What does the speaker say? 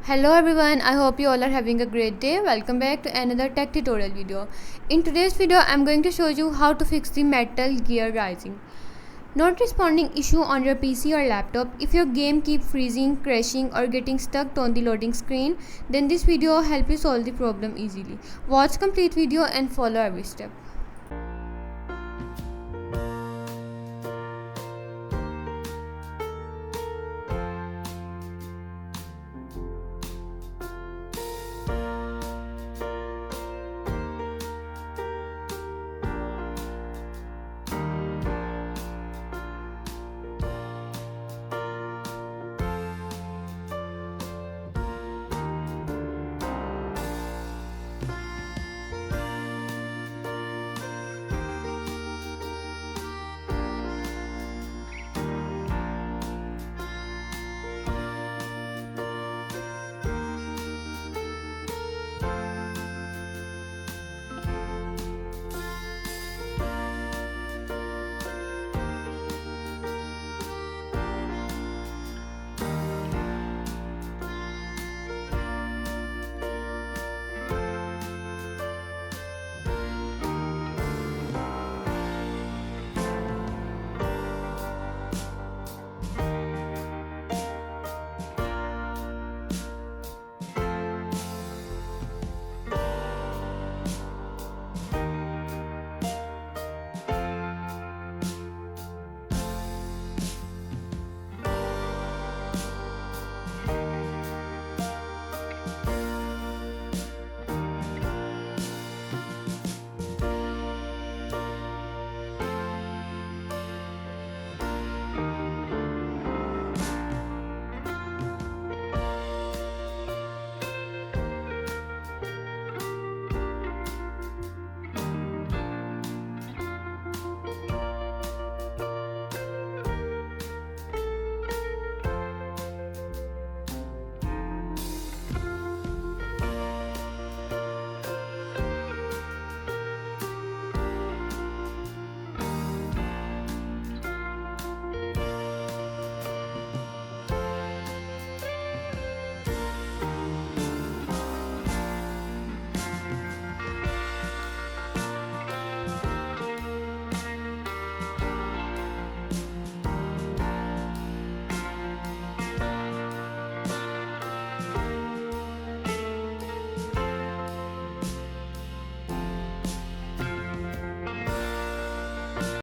Hello everyone, I hope you all are having a great day. Welcome back to another tech tutorial video. In today's video, I'm going to show you how to fix the Metal Gear Rising not responding issue on your PC or laptop. If your game keeps freezing, crashing or getting stuck on the loading screen, then this video will help you solve the problem easily. Watch complete video and follow every step.